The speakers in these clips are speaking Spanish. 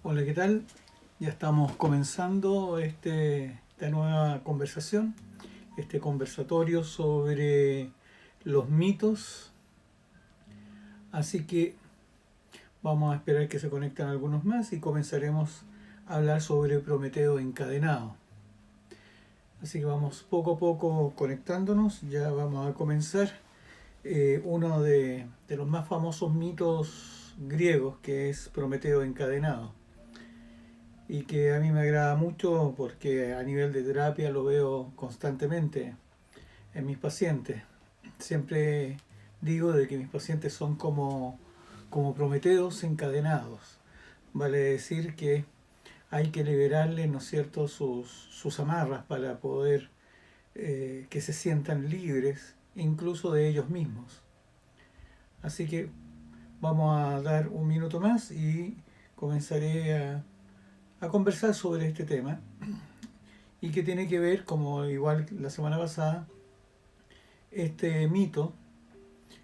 Hola, ¿qué tal? Ya estamos comenzando esta nueva conversación, este conversatorio sobre los mitos. Así que vamos a esperar que se conecten algunos más y comenzaremos a hablar sobre Prometeo encadenado. Así que vamos poco a poco conectándonos. Ya vamos a comenzar uno de los más famosos mitos griegos, que es Prometeo encadenado, y que a mí me agrada mucho porque a nivel de terapia lo veo constantemente en mis pacientes. Siempre digo de que mis pacientes son como Prometeos encadenados. Vale decir que hay que liberarles, ¿no es cierto?, sus amarras para poder que se sientan libres, incluso de ellos mismos. Así que vamos a dar un minuto más y comenzaré a conversar sobre este tema, y que tiene que ver, como igual la semana pasada, este mito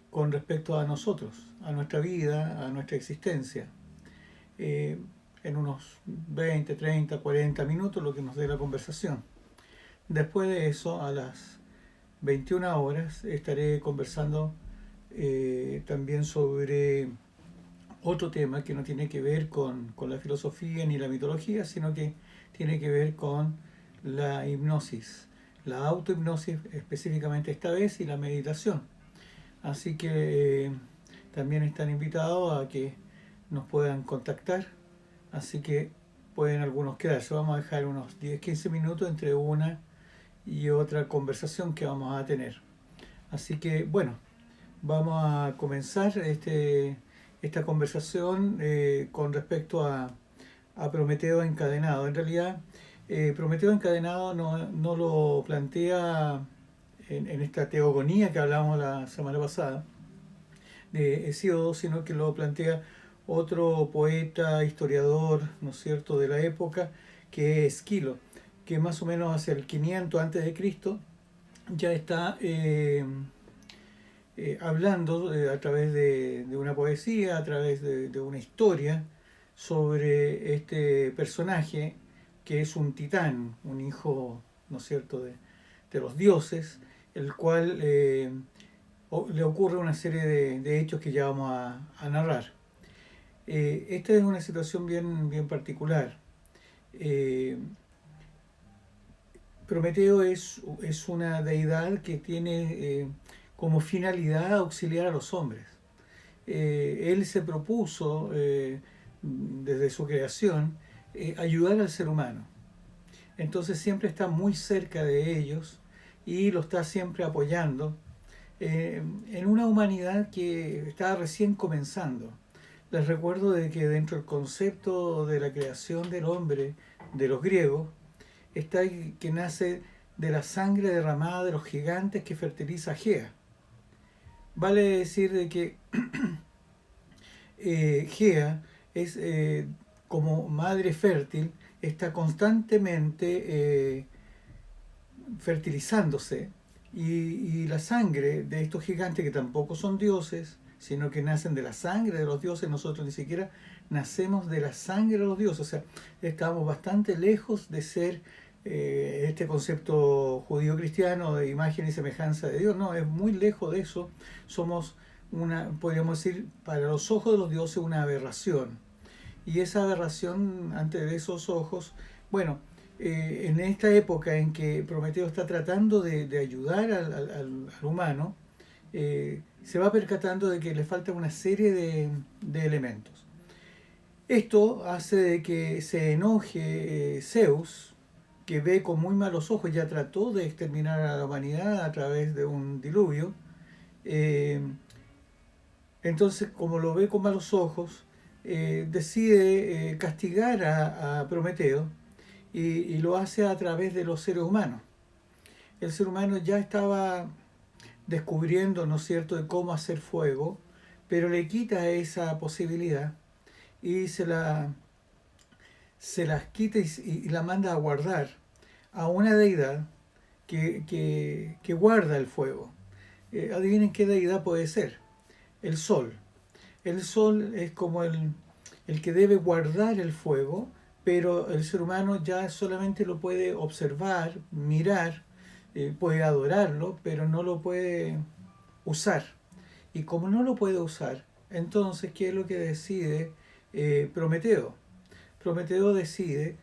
con respecto a nosotros, a nuestra vida, a nuestra existencia. Eh, en unos 20, 30, 40 minutos, lo que nos dé la conversación. Después de eso, a las 21 horas, estaré conversando también sobre otro tema que no tiene que ver con la filosofía ni la mitología, sino que tiene que ver con la hipnosis, la autohipnosis específicamente esta vez, y la meditación. Así que también están invitados a que nos puedan contactar, así que pueden algunos quedarse. Vamos a dejar unos 10-15 minutos entre una y otra conversación que vamos a tener. Así que bueno, vamos a comenzar esta conversación con respecto a Prometeo encadenado. En realidad, Prometeo encadenado no lo plantea en esta teogonía que hablábamos la semana pasada de Hesíodo, sino que lo plantea otro poeta, historiador, ¿no es cierto?, de la época, que es Esquilo, que más o menos hacia el 500 antes de Cristo ya está hablando a través de una poesía, a través de una historia, sobre este personaje que es un titán, un hijo, ¿no es cierto?, de los dioses, el cual le ocurre una serie de hechos que ya vamos a narrar. Esta es una situación bien particular. Eh, Prometeo es una deidad que tiene como finalidad auxiliar a los hombres. Él se propuso, desde su creación, ayudar al ser humano. Entonces siempre está muy cerca de ellos y lo está siempre apoyando en una humanidad que está recién comenzando. Les recuerdo de que dentro del concepto de la creación del hombre de los griegos está que nace de la sangre derramada de los gigantes que fertiliza Gea. Vale decir de que Gea es como madre fértil, está constantemente fertilizándose, y la sangre de estos gigantes, que tampoco son dioses, sino que nacen de la sangre de los dioses. Nosotros ni siquiera nacemos de la sangre de los dioses, o sea, estamos bastante lejos de ser este concepto judío-cristiano de imagen y semejanza de Dios. No, es muy lejos de eso. Somos podríamos decir, para los ojos de los dioses, una aberración. Y esa aberración ante esos ojos, bueno, en esta época en que Prometeo está tratando de ayudar al humano, se va percatando de que le falta una serie de elementos. Esto hace de que se enoje Zeus, que ve con muy malos ojos, ya trató de exterminar a la humanidad a través de un diluvio. eh, entonces, como lo ve con malos ojos, decide castigar a Prometeo, y lo hace a través de los seres humanos. El ser humano ya estaba descubriendo, ¿no es cierto?, de cómo hacer fuego, pero le quita esa posibilidad y se las quita y la manda a guardar a una deidad que guarda el fuego. Adivinen qué deidad puede ser. El sol. El sol es como el que debe guardar el fuego, pero el ser humano ya solamente lo puede observar, mirar, puede adorarlo, pero no lo puede usar. Y como no lo puede usar, entonces, ¿qué es lo que decide Prometeo? Prometeo decide,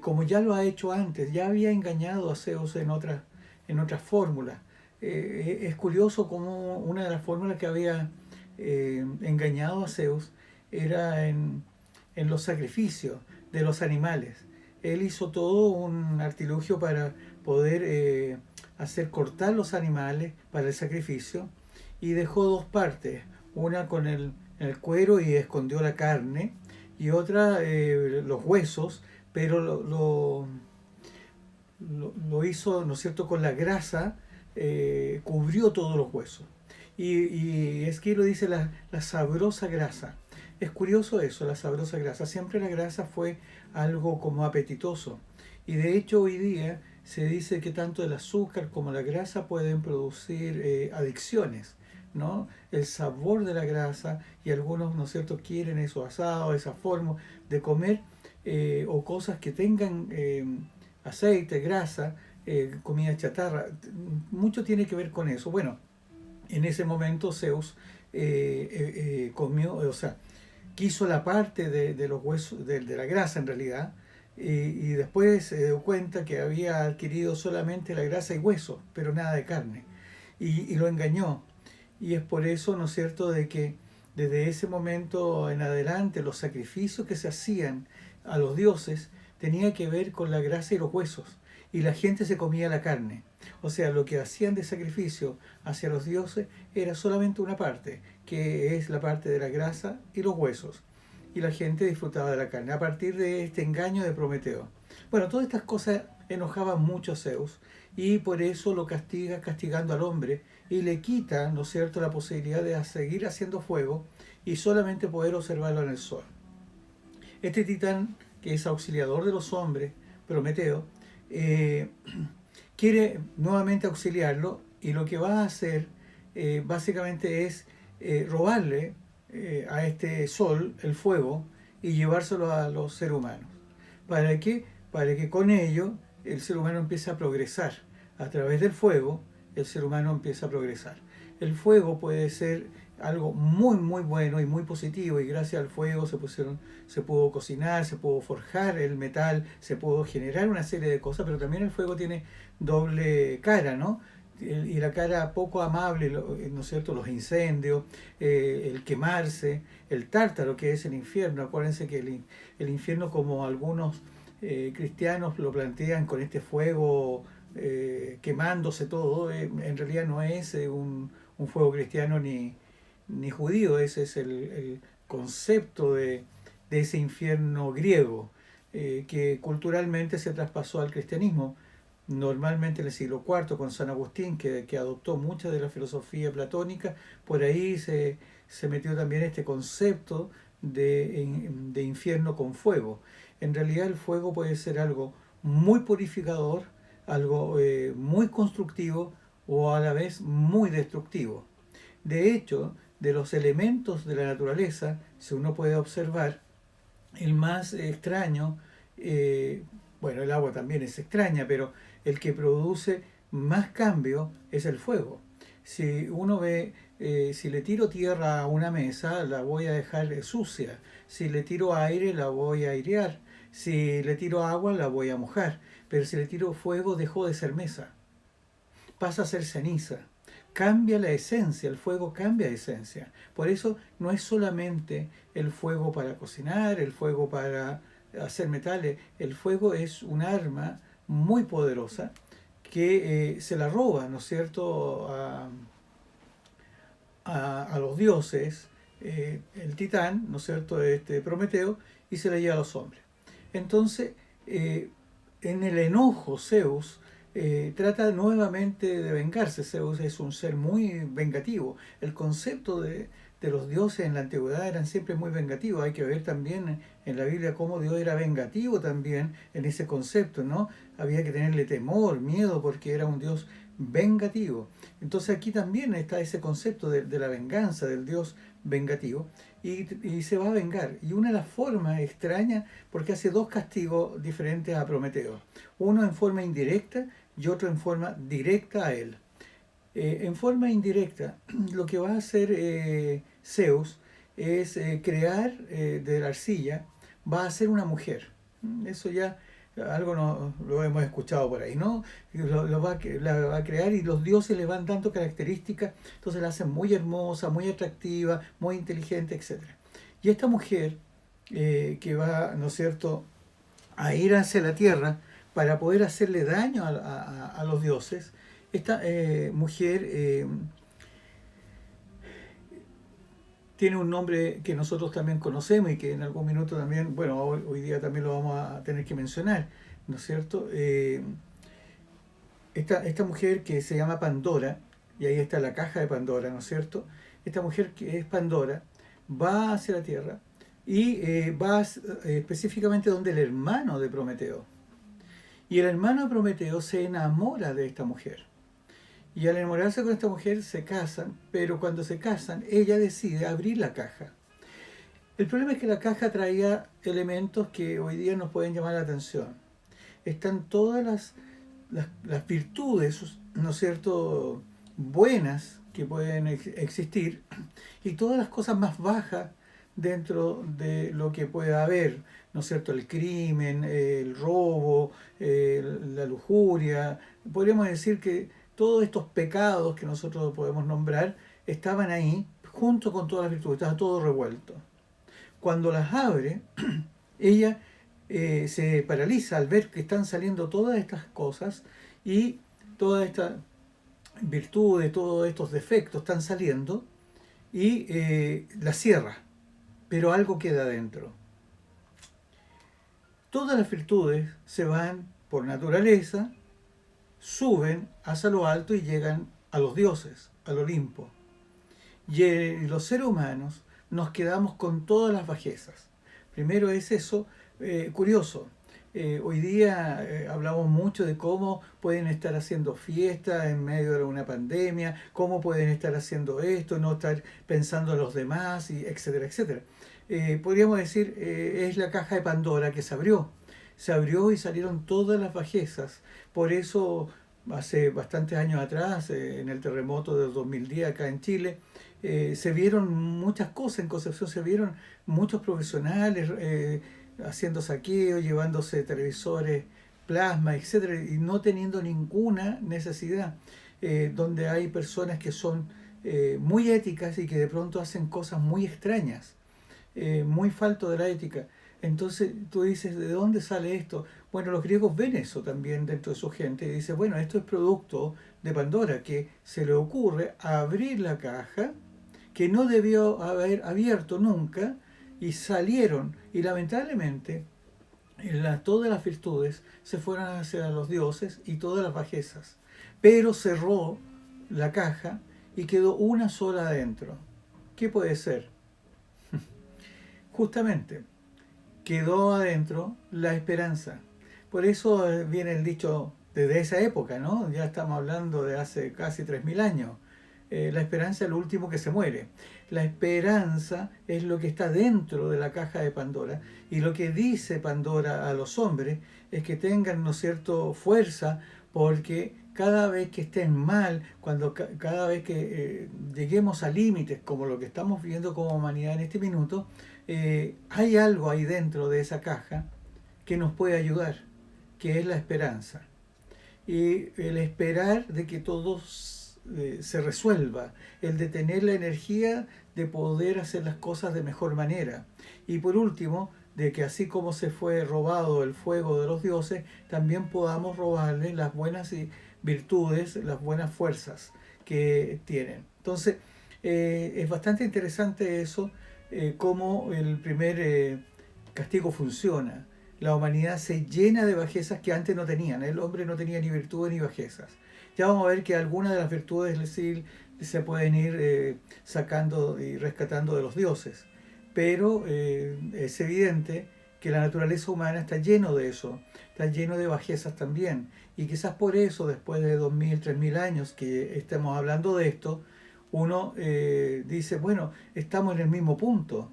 como ya lo ha hecho antes, ya había engañado a Zeus en otras fórmulas. Es curioso como una de las fórmulas que había engañado a Zeus era en los sacrificios de los animales. Él hizo todo un artilugio para poder hacer cortar los animales para el sacrificio y dejó dos partes, una con el cuero y escondió la carne y otra los huesos, pero lo hizo, ¿no es cierto?, con la grasa, cubrió todos los huesos. Y es que lo dice la sabrosa grasa. Es curioso eso, la sabrosa grasa. Siempre la grasa fue algo como apetitoso. Y de hecho hoy día se dice que tanto el azúcar como la grasa pueden producir adicciones, ¿no? El sabor de la grasa, y algunos, ¿no es cierto?, quieren eso asado, esa forma de comer, o cosas que tengan aceite, grasa, comida chatarra. Mucho tiene que ver con eso. Bueno, en ese momento Zeus comió, o sea, quiso la parte de los huesos, de la grasa en realidad, y después se dio cuenta que había adquirido solamente la grasa y hueso, pero nada de carne. Y lo engañó. Y es por eso, ¿no es cierto?, de que desde ese momento en adelante los sacrificios que se hacían a los dioses tenía que ver con la grasa y los huesos. Y la gente se comía la carne. O sea, lo que hacían de sacrificio hacia los dioses era solamente una parte, que es la parte de la grasa y los huesos. Y la gente disfrutaba de la carne a partir de este engaño de Prometeo. Bueno, todas estas cosas enojaban mucho a Zeus y por eso lo castiga castigando al hombre y le quita, ¿no es cierto?, la posibilidad de seguir haciendo fuego y solamente poder observarlo en el sol. Este titán, que es auxiliador de los hombres, Prometeo, eh, quiere nuevamente auxiliarlo y lo que va a hacer básicamente es robarle a este sol el fuego y llevárselo a los seres humanos. ¿Para qué? Para que con ello el ser humano empiece a progresar. A través del fuego el ser humano empieza a progresar. El fuego puede ser algo muy muy bueno y muy positivo, y gracias al fuego se pudo cocinar, se pudo forjar el metal, se pudo generar una serie de cosas, pero también el fuego tiene doble cara, ¿no? Y la cara poco amable, ¿no es cierto?, los incendios, el quemarse, el tártaro, que es el infierno. Acuérdense que el infierno, como algunos cristianos lo plantean con este fuego quemándose todo, en realidad no es un fuego cristiano ni judío. Ese es el concepto de ese infierno griego, que culturalmente se traspasó al cristianismo. Normalmente en el siglo IV, con San Agustín, que adoptó mucha de la filosofía platónica, por ahí se metió también este concepto de infierno con fuego. En realidad el fuego puede ser algo muy purificador, algo muy constructivo o a la vez muy destructivo. De hecho, de los elementos de la naturaleza, si uno puede observar, el más extraño, bueno, el agua también es extraña, pero el que produce más cambio es el fuego. Si uno ve, si le tiro tierra a una mesa, la voy a dejar sucia. Si le tiro aire, la voy a airear. Si le tiro agua, la voy a mojar. Pero si le tiro fuego, dejó de ser mesa, pasa a ser ceniza. Cambia la esencia, el fuego cambia de esencia. Por eso no es solamente el fuego para cocinar, el fuego para hacer metales. El fuego es un arma muy poderosa que se la roba, ¿no es cierto?, a los dioses, el titán, ¿no es cierto?, Prometeo, y se la lleva a los hombres. Entonces, en el enojo, Zeus trata nuevamente de vengarse. Zeus es un ser muy vengativo. El concepto de los dioses en la antigüedad eran siempre muy vengativos. Hay que ver también en la Biblia cómo Dios era vengativo también en ese concepto, ¿no? Había que tenerle temor, miedo, porque era un Dios vengativo. Entonces aquí también está ese concepto de la venganza, del Dios vengativo, y se va a vengar. Y una de las formas extrañas, porque hace dos castigos diferentes a Prometeo. Uno en forma indirecta y otro en forma directa a él. En forma indirecta, lo que va a hacer Zeus es crear de la arcilla, va a ser una mujer. Eso ya algo no, lo hemos escuchado por ahí, ¿no? La va a crear y los dioses le van dando características, entonces la hacen muy hermosa, muy atractiva, muy inteligente, etcétera. Y esta mujer que va, ¿no es cierto?, a ir hacia la tierra para poder hacerle daño a los dioses, esta mujer tiene un nombre que nosotros también conocemos y que en algún minuto también, bueno, hoy día también lo vamos a tener que mencionar, ¿no es cierto? Esta mujer que se llama Pandora, y ahí está la caja de Pandora, ¿no es cierto? Esta mujer que es Pandora va hacia la tierra y va específicamente donde el hermano de Prometeo. Y el hermano de Prometeo se enamora de esta mujer. Y al enamorarse con esta mujer se casan, pero cuando se casan ella decide abrir la caja. El problema es que la caja traía elementos que hoy día nos pueden llamar la atención. Están todas las virtudes, ¿no es cierto?, buenas que pueden existir y todas las cosas más bajas dentro de lo que pueda haber, ¿no es cierto?, el crimen, el robo, la lujuria. Podríamos decir que todos estos pecados que nosotros podemos nombrar estaban ahí junto con todas las virtudes, estaba todo revuelto. Cuando las abre, ella se paraliza al ver que están saliendo todas estas cosas y todas estas virtudes, todos estos defectos están saliendo y la cierra, pero algo queda dentro. Todas las virtudes se van por naturaleza, suben hacia lo alto y llegan a los dioses, al Olimpo. Y los seres humanos nos quedamos con todas las bajezas. Primero es eso, curioso. Hoy día hablamos mucho de cómo pueden estar haciendo fiestas en medio de una pandemia, cómo pueden estar haciendo esto, no estar pensando en los demás, y etcétera, etcétera. Podríamos decir, es la caja de Pandora que se abrió. Se abrió y salieron todas las bajezas. Por eso, hace bastantes años atrás, en el terremoto del 2010 acá en Chile, se vieron muchas cosas en Concepción, se vieron muchos profesionales haciendo saqueo, llevándose televisores, plasma, etcétera, y no teniendo ninguna necesidad, donde hay personas que son muy éticas y que de pronto hacen cosas muy extrañas, muy falto de la ética. Entonces tú dices, ¿de dónde sale esto? Bueno, los griegos ven eso también dentro de su gente y dicen, bueno, esto es producto de Pandora, que se le ocurre abrir la caja que no debió haber abierto nunca y salieron, y lamentablemente todas las virtudes se fueron hacia los dioses y todas las bajezas, pero cerró la caja y quedó una sola adentro. ¿Qué puede ser? Justamente, quedó adentro la esperanza. Por eso viene el dicho desde esa época, ¿no? Ya estamos hablando de hace casi 3000 años. La esperanza es lo último que se muere. La esperanza es lo que está dentro de la caja de Pandora. Y lo que dice Pandora a los hombres es que tengan, ¿no es cierto?, fuerza, porque cada vez que estén mal, cada vez que lleguemos a límites como lo que estamos viviendo como humanidad en este minuto, hay algo ahí dentro de esa caja que nos puede ayudar, que es la esperanza. Y el esperar de que todo se resuelva, el de tener la energía de poder hacer las cosas de mejor manera. Y por último, de que así como se fue robado el fuego de los dioses, también podamos robarle las buenas virtudes, las buenas fuerzas que tienen. Entonces, es bastante interesante eso, cómo el primer castigo funciona. La humanidad se llena de bajezas que antes no tenían. El hombre no tenía ni virtudes ni bajezas. Ya vamos a ver que algunas de las virtudes sí se pueden ir sacando y rescatando de los dioses. Pero es evidente que la naturaleza humana está lleno de eso, está lleno de bajezas también. Y quizás por eso, después de 2000, 3000 años que estamos hablando de esto, uno dice, bueno, estamos en el mismo punto.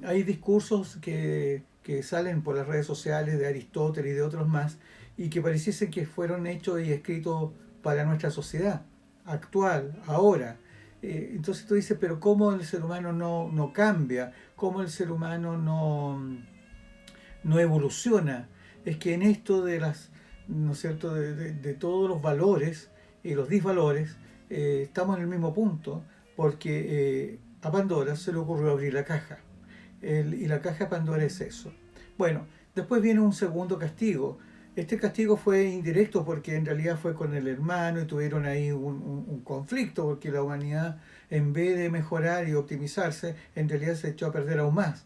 Hay discursos que salen por las redes sociales de Aristóteles y de otros más, y que pareciese que fueron hechos y escritos para nuestra sociedad actual, ahora. Entonces tú dices, pero ¿cómo el ser humano no cambia? ¿Cómo el ser humano no evoluciona? Es que en esto de las, ¿no es cierto?, de todos los valores y los disvalores, estamos en el mismo punto, porque a Pandora se le ocurrió abrir la caja. Y la caja de Pandora es eso. Bueno, después viene un segundo castigo. Este castigo fue indirecto porque en realidad fue con el hermano y tuvieron ahí un conflicto, porque la humanidad, en vez de mejorar y optimizarse, en realidad se echó a perder aún más.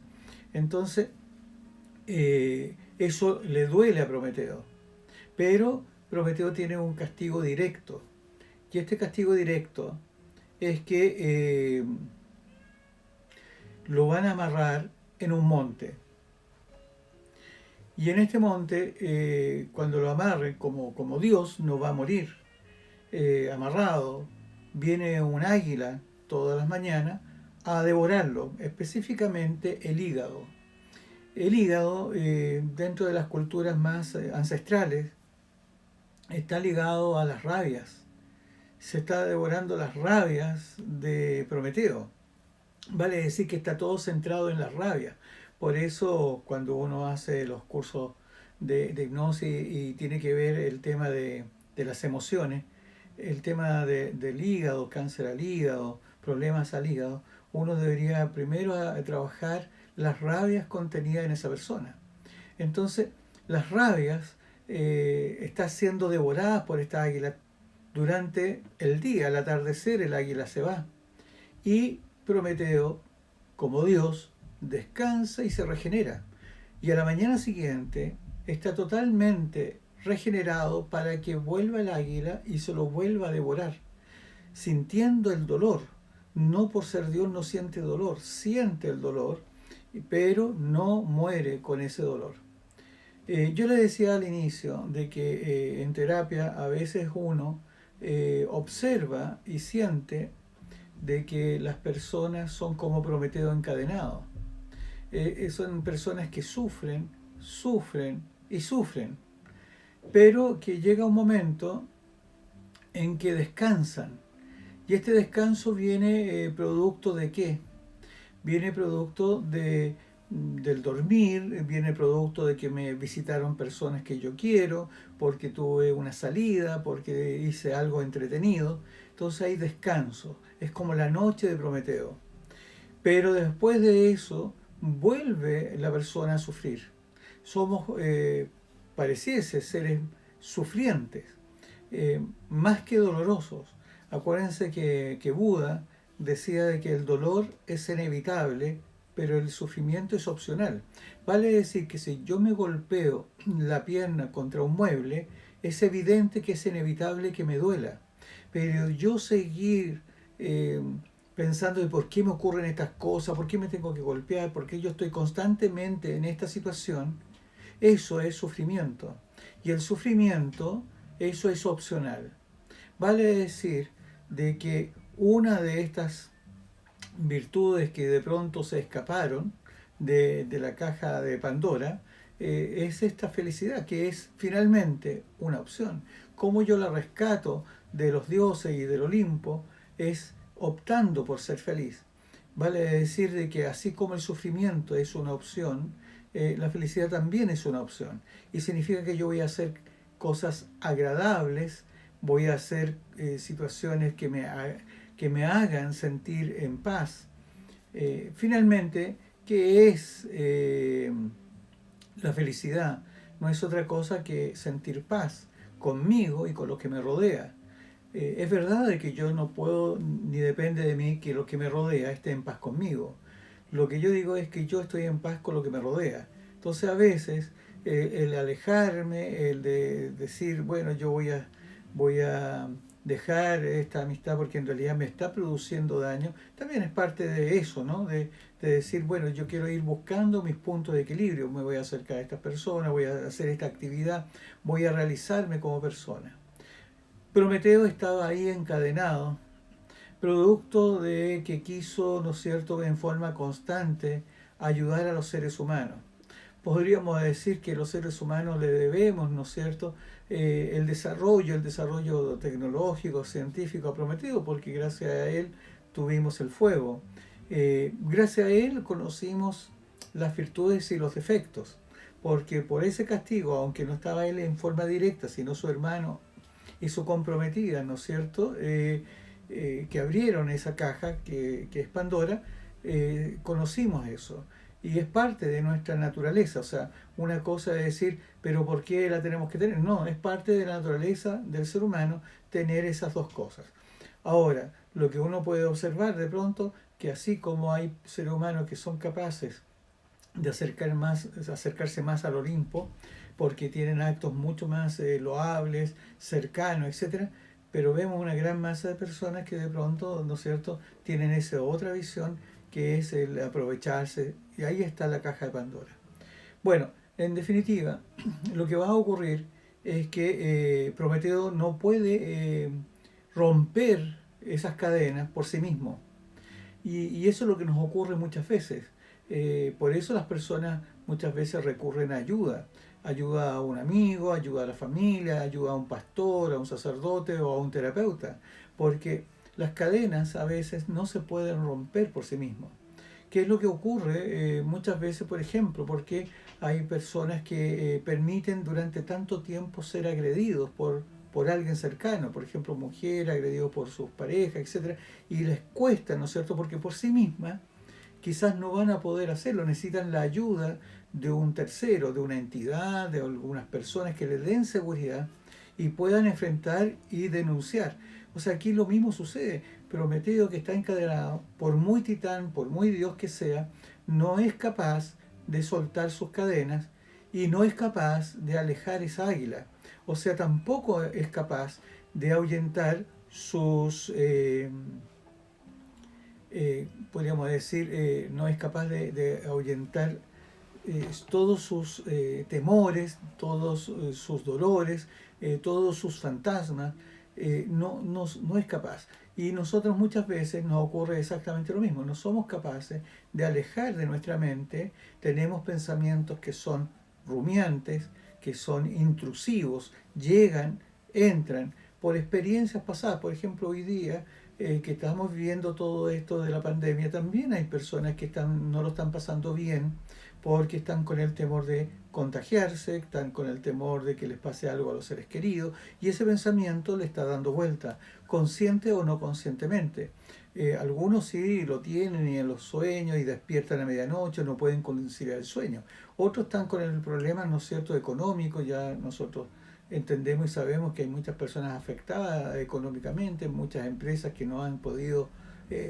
Entonces, eso le duele a Prometeo. Pero Prometeo tiene un castigo directo. Y este castigo directo es que lo van a amarrar en un monte. Y en este monte, cuando lo amarren como Dios, no va a morir amarrado. Viene un águila todas las mañanas a devorarlo, específicamente el hígado. El hígado, dentro de las culturas más ancestrales, está ligado a las rabias. Se está devorando las rabias de Prometeo. Vale decir que está todo centrado en las rabias. Por eso cuando uno hace los cursos de hipnosis y tiene que ver el tema de las emociones, el tema del hígado, cáncer al hígado, problemas al hígado, uno debería primero trabajar las rabias contenidas en esa persona. Entonces, las rabias están siendo devoradas por esta águila durante el día. Al atardecer el águila se va. Y Prometeo, como Dios, descansa y se regenera. Y a la mañana siguiente está totalmente regenerado para que vuelva el águila y se lo vuelva a devorar, sintiendo el dolor. No por ser Dios no siente dolor, siente el dolor, pero no muere con ese dolor. Yo le decía al inicio de que en terapia a veces uno observa y siente de que las personas son como Prometeo encadenado. Son personas que sufren, sufren y sufren, pero que llega un momento en que descansan. Y este descanso viene producto de qué? Viene producto del dormir, viene producto de que me visitaron personas que yo quiero, porque tuve una salida, porque hice algo entretenido. Entonces hay descanso. Es como la noche de Prometeo. Pero después de eso vuelve la persona a sufrir. Somos, pareciese, seres sufrientes, más que dolorosos. Acuérdense que Buda decía de que el dolor es inevitable, pero el sufrimiento es opcional. Vale decir que si yo me golpeo la pierna contra un mueble, es evidente que es inevitable que me duela. Pero yo seguir pensando de por qué me ocurren estas cosas, por qué me tengo que golpear, por qué yo estoy constantemente en esta situación, eso es sufrimiento. Y el sufrimiento, eso es opcional. Vale decir de que una de estas virtudes que de pronto se escaparon de la caja de Pandora es esta felicidad, que es finalmente una opción. Cómo yo la rescato de los dioses y del Olimpo es optando por ser feliz. Vale decir de que así como el sufrimiento es una opción, la felicidad también es una opción. Y significa que yo voy a hacer cosas agradables, voy a hacer situaciones que me hagan sentir en paz. Finalmente, ¿qué es la felicidad? No es otra cosa que sentir paz conmigo y con los que me rodea. Es verdad de que yo no puedo, ni depende de mí, que lo que me rodea esté en paz conmigo. Lo que yo digo es que yo estoy en paz con lo que me rodea. Entonces a veces el alejarme, el de decir, bueno, yo voy a dejar esta amistad porque en realidad me está produciendo daño, también es parte de eso, ¿no? De decir, bueno, yo quiero ir buscando mis puntos de equilibrio, me voy a acercar a estas personas, voy a hacer esta actividad, voy a realizarme como persona. Prometeo estaba ahí encadenado, producto de que quiso, ¿no es cierto?, en forma constante ayudar a los seres humanos. Podríamos decir que los seres humanos le debemos, ¿no es cierto?, el desarrollo tecnológico, científico a Prometeo, porque gracias a él tuvimos el fuego. Gracias a él conocimos las virtudes y los defectos, porque por ese castigo, aunque no estaba él en forma directa, sino su hermano y su comprometida, ¿no es cierto?, que abrieron esa caja que es Pandora, conocimos eso. Y es parte de nuestra naturaleza. O sea, una cosa es decir, pero ¿por qué la tenemos que tener? No, es parte de la naturaleza del ser humano tener esas dos cosas. Ahora, lo que uno puede observar de pronto, que así como hay seres humanos que son capaces de acercarse más al Olimpo, porque tienen actos mucho más loables, cercanos, etcétera, pero vemos una gran masa de personas que de pronto, ¿no es cierto?, tienen esa otra visión que es el aprovecharse, y ahí está la caja de Pandora. Bueno, en definitiva, lo que va a ocurrir es que Prometeo no puede romper esas cadenas por sí mismo. Y eso es lo que nos ocurre muchas veces. Por eso las personas muchas veces recurren a ayuda. Ayuda a un amigo, ayuda a la familia, ayuda a un pastor, a un sacerdote o a un terapeuta. Porque las cadenas a veces no se pueden romper por sí mismas. ¿Qué es lo que ocurre muchas veces, por ejemplo? Porque hay personas que permiten durante tanto tiempo ser agredidos por alguien cercano, por ejemplo, mujer agredido por sus parejas, etcétera, y les cuesta, ¿no es cierto? Porque por sí mismas quizás no van a poder hacerlo, necesitan la ayuda de un tercero, de una entidad, de algunas personas que les den seguridad y puedan enfrentar y denunciar. O sea, aquí lo mismo sucede. Prometeo, que está encadenado, por muy titán, por muy Dios que sea, no es capaz de soltar sus cadenas y no es capaz de alejar esa águila. O sea, tampoco es capaz de ahuyentar sus, podríamos decir, no es capaz de ahuyentar todos sus temores, todos sus dolores, todos sus fantasmas, no es capaz. Y nosotros muchas veces nos ocurre exactamente lo mismo, no somos capaces de alejar de nuestra mente, tenemos pensamientos que son rumiantes, que son intrusivos, llegan, entran por experiencias pasadas. Por ejemplo, hoy día que estamos viviendo todo esto de la pandemia, también hay personas que no lo están pasando bien porque están con el temor de contagiarse, están con el temor de que les pase algo a los seres queridos, y ese pensamiento le está dando vuelta, consciente o no conscientemente. Algunos sí lo tienen y en los sueños y despiertan a medianoche, no pueden conciliar el sueño. Otros están con el problema, ¿no es cierto?, económico. Ya nosotros entendemos y sabemos que hay muchas personas afectadas económicamente, muchas empresas que no han podido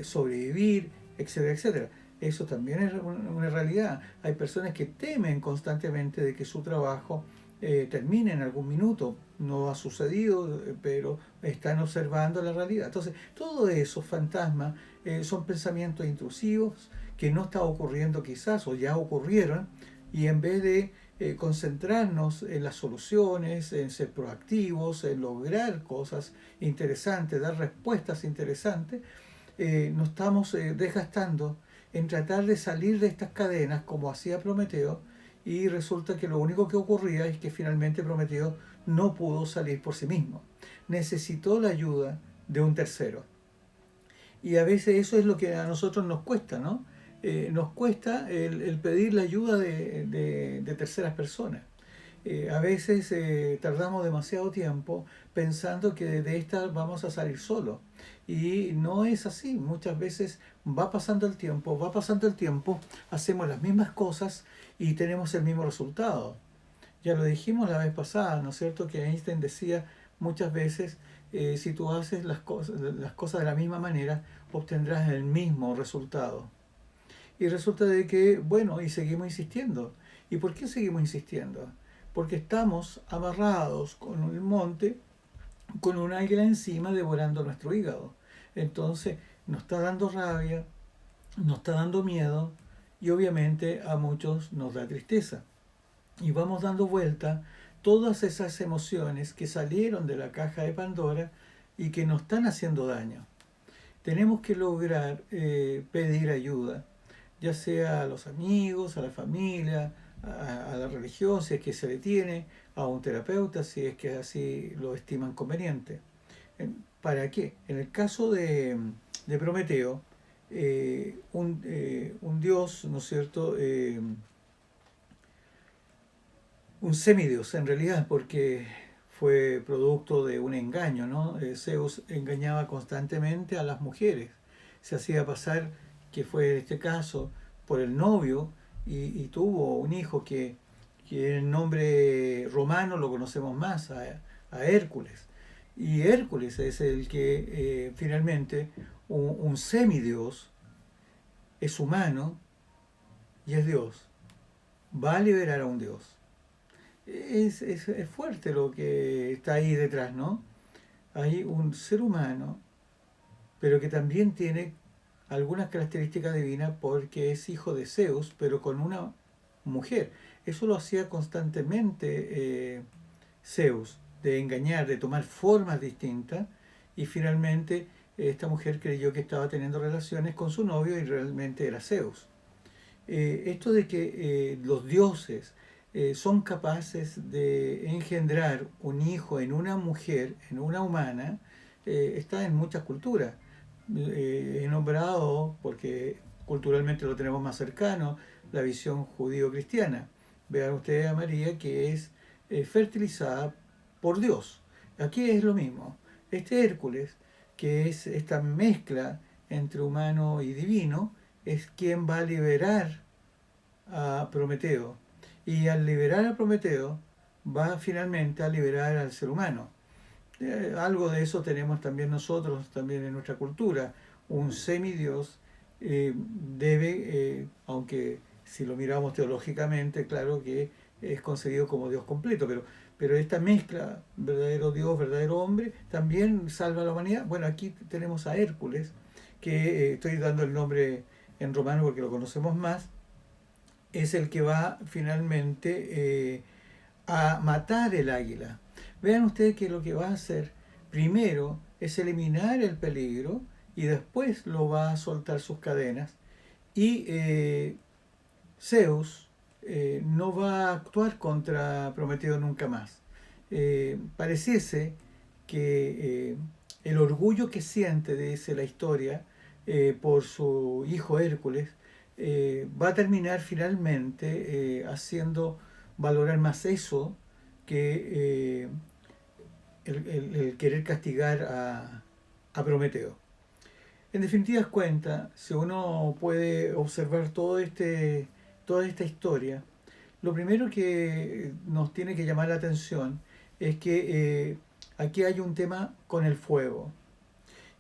sobrevivir, etcétera, etcétera. Eso también es una realidad. Hay personas que temen constantemente de que su trabajo termine en algún minuto. No ha sucedido, pero están observando la realidad. Entonces, todos esos fantasmas son pensamientos intrusivos que no está ocurriendo quizás o ya ocurrieron, y en vez de concentrarnos en las soluciones, en ser proactivos, en lograr cosas interesantes, dar respuestas interesantes, nos estamos desgastando en tratar de salir de estas cadenas como hacía Prometeo, y resulta que lo único que ocurría es que finalmente Prometeo no pudo salir por sí mismo. Necesitó la ayuda de un tercero. Y a veces eso es lo que a nosotros nos cuesta, ¿no? Nos cuesta el pedir la ayuda de terceras personas. A veces tardamos demasiado tiempo pensando que de esta vamos a salir solos. Y no es así. Muchas veces va pasando el tiempo, hacemos las mismas cosas y tenemos el mismo resultado. Ya lo dijimos la vez pasada, ¿no es cierto?, que Einstein decía muchas veces, si tú haces las cosas de la misma manera, obtendrás el mismo resultado. Y resulta de que, bueno, y seguimos insistiendo. ¿Y por qué seguimos insistiendo? Porque estamos amarrados con el monte con un águila encima devorando nuestro hígado. Entonces nos está dando rabia, nos está dando miedo y obviamente a muchos nos da tristeza. Y vamos dando vuelta todas esas emociones que salieron de la caja de Pandora y que nos están haciendo daño. Tenemos que lograr pedir ayuda, ya sea a los amigos, a la familia, a la religión, si es que se le tiene, a un terapeuta, si es que así lo estiman conveniente. ¿Para qué? En el caso de Prometeo, un dios, ¿no es cierto? Un semidios en realidad, porque fue producto de un engaño, ¿no? Zeus engañaba constantemente a las mujeres, se hacía pasar, que fue este caso, por el novio y tuvo un hijo que en nombre romano lo conocemos más, a Hércules. Y Hércules es el que finalmente un semidios es humano y es Dios. Va a liberar a un Dios. Es fuerte lo que está ahí detrás, ¿no? Hay un ser humano, pero que también tiene algunas características divinas porque es hijo de Zeus, pero con una mujer. Eso lo hacía constantemente Zeus, de engañar, de tomar formas distintas, y finalmente esta mujer creyó que estaba teniendo relaciones con su novio y realmente era Zeus. Esto de que los dioses son capaces de engendrar un hijo en una mujer, en una humana, está en muchas culturas. He nombrado, porque culturalmente lo tenemos más cercano, la visión judío-cristiana. Vean ustedes a María, que es fertilizada por Dios. Aquí es lo mismo. Este Hércules, que es esta mezcla entre humano y divino, es quien va a liberar a Prometeo. Y al liberar a Prometeo, va finalmente a liberar al ser humano. Algo de eso tenemos también nosotros, también en nuestra cultura. Un semidios debe, aunque si lo miramos teológicamente, claro que es concebido como Dios completo, pero esta mezcla, verdadero Dios, verdadero hombre, también salva a la humanidad. Bueno, aquí tenemos a Hércules, que estoy dando el nombre en romano porque lo conocemos más, es el que va finalmente a matar el águila. Vean ustedes que lo que va a hacer primero es eliminar el peligro y después lo va a soltar sus cadenas. Y Zeus no va a actuar contra Prometeo nunca más. Pareciese que el orgullo que siente, dice la historia, por su hijo Hércules, va a terminar finalmente haciendo valorar más eso que el querer castigar a Prometeo. En definitivas cuentas, si uno puede observar toda esta historia, lo primero que nos tiene que llamar la atención es que aquí hay un tema con el fuego.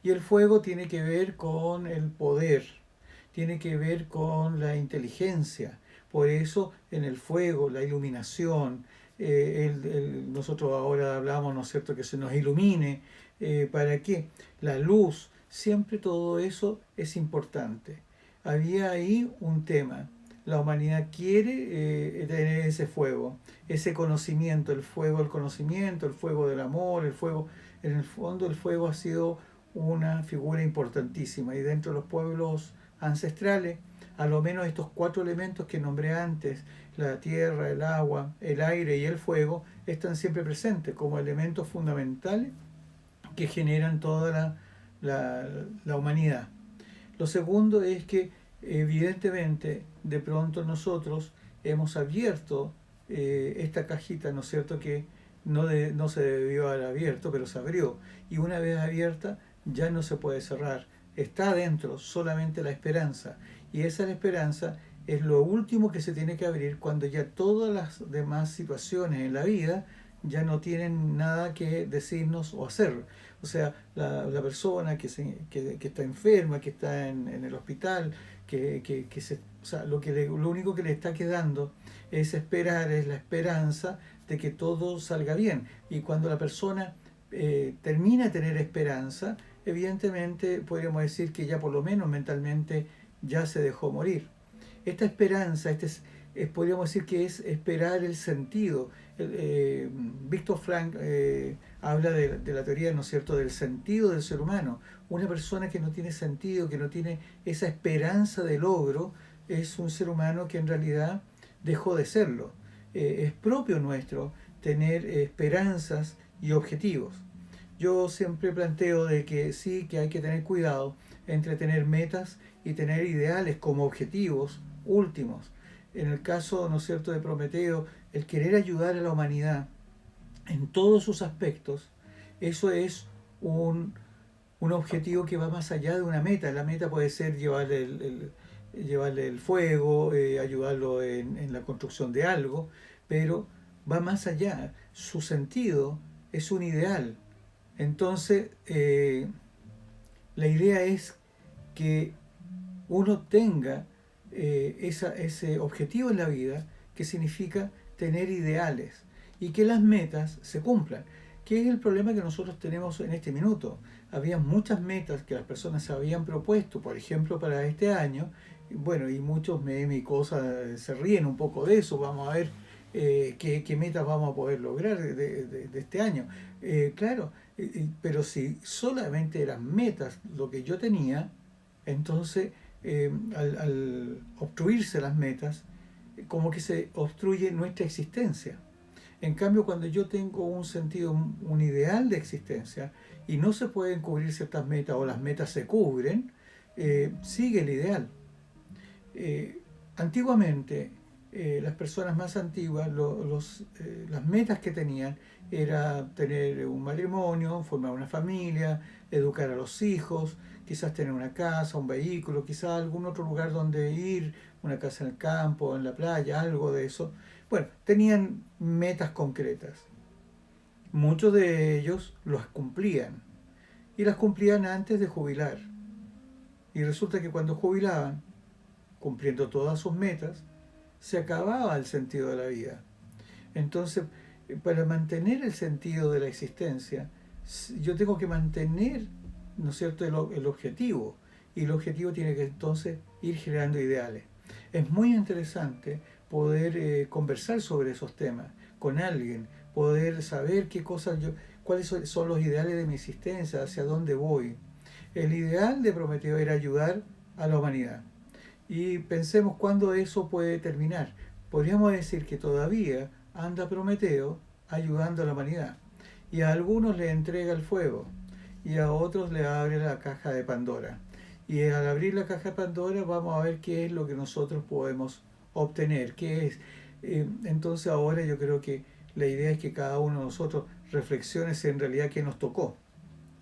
Y el fuego tiene que ver con el poder, tiene que ver con la inteligencia. Por eso en el fuego, la iluminación, nosotros ahora hablamos, ¿no es cierto?, que se nos ilumine. ¿Para qué? La luz, siempre todo eso es importante. Había ahí un tema. La humanidad quiere tener ese fuego, ese conocimiento, el fuego del conocimiento, el fuego del amor, el fuego. En el fondo el fuego ha sido una figura importantísima y dentro de los pueblos ancestrales, a lo menos estos cuatro elementos que nombré antes, la tierra, el agua, el aire y el fuego, están siempre presentes como elementos fundamentales que generan toda la humanidad. Lo segundo es que evidentemente de pronto nosotros hemos abierto esta cajita, ¿no es cierto?, que no se debió haber abierto, pero se abrió. Y una vez abierta ya no se puede cerrar. Está adentro solamente la esperanza. Y esa esperanza es lo último que se tiene que abrir cuando ya todas las demás situaciones en la vida ya no tienen nada que decirnos o hacer. O sea, la persona que está enferma, que está en el hospital, o sea, lo único que le está quedando es esperar, es la esperanza de que todo salga bien. Y cuando la persona termina de tener esperanza, evidentemente podríamos decir que ya por lo menos mentalmente ya se dejó morir. Esta esperanza, podríamos decir que es esperar el sentido. Víctor Frank habla de la teoría, ¿no es cierto?, del sentido del ser humano. Una persona que no tiene sentido, que no tiene esa esperanza de logro, es un ser humano que en realidad dejó de serlo. Es propio nuestro tener esperanzas y objetivos. Yo siempre planteo de que sí, que hay que tener cuidado entre tener metas y tener ideales como objetivos últimos. En el caso, ¿no es cierto?, de Prometeo, el querer ayudar a la humanidad en todos sus aspectos, eso es un objetivo que va más allá de una meta. La meta puede ser llevarle el fuego, ayudarlo en la construcción de algo, pero va más allá. Su sentido es un ideal. Entonces, la idea es que uno tenga ese objetivo en la vida, que significa tener ideales y que las metas se cumplan. ¿Qué es el problema que nosotros tenemos en este minuto? Había muchas metas que las personas se habían propuesto, por ejemplo, para este año. Bueno, y muchos memes y cosas se ríen un poco de eso. Vamos a ver qué metas vamos a poder lograr de este año. Claro, pero si solamente eran metas lo que yo tenía, entonces al obstruirse las metas, como que se obstruye nuestra existencia. En cambio, cuando yo tengo un sentido, un ideal de existencia, y no se pueden cubrir ciertas metas o las metas se cubren, sigue el ideal. Antiguamente, las personas más antiguas, las metas que tenían era tener un matrimonio, formar una familia, educar a los hijos, quizás tener una casa, un vehículo, quizás algún otro lugar donde ir, una casa en el campo, en la playa, algo de eso. Bueno, tenían metas concretas. Muchos de ellos las cumplían y las cumplían antes de jubilar. Y resulta que cuando jubilaban, cumpliendo todas sus metas, se acababa el sentido de la vida. Entonces, para mantener el sentido de la existencia, yo tengo que mantener, ¿no es cierto?, el objetivo. Y el objetivo tiene que entonces ir generando ideales. Es muy interesante poder conversar sobre esos temas con alguien, poder saber cuáles son los ideales de mi existencia, hacia dónde voy. El ideal de Prometeo era ayudar a la humanidad. Y pensemos cuándo eso puede terminar. Podríamos decir que todavía anda Prometeo ayudando a la humanidad. Y a algunos le entrega el fuego y a otros le abre la caja de Pandora. Y al abrir la caja de Pandora vamos a ver qué es lo que nosotros podemos obtener, qué es. Entonces ahora yo creo que la idea es que cada uno de nosotros reflexione si en realidad qué nos tocó,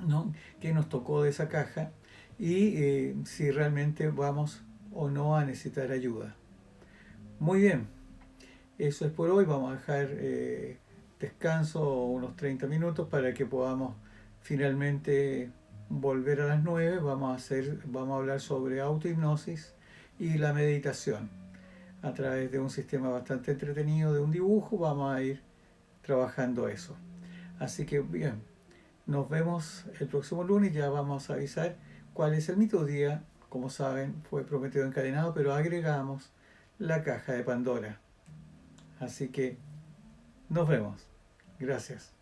¿no? Qué nos tocó de esa caja y si realmente vamos o no a necesitar ayuda. Muy bien, eso es por hoy. Vamos a dejar descanso unos 30 minutos para que podamos finalmente volver a las 9. Vamos a hablar sobre autohipnosis y la meditación. A través de un sistema bastante entretenido de un dibujo vamos a ir trabajando eso. Así que bien, nos vemos el próximo lunes. Ya vamos a avisar cuál es el mito día. Como saben, fue Prometeo encadenado, pero agregamos la caja de Pandora. Así que nos vemos. Gracias.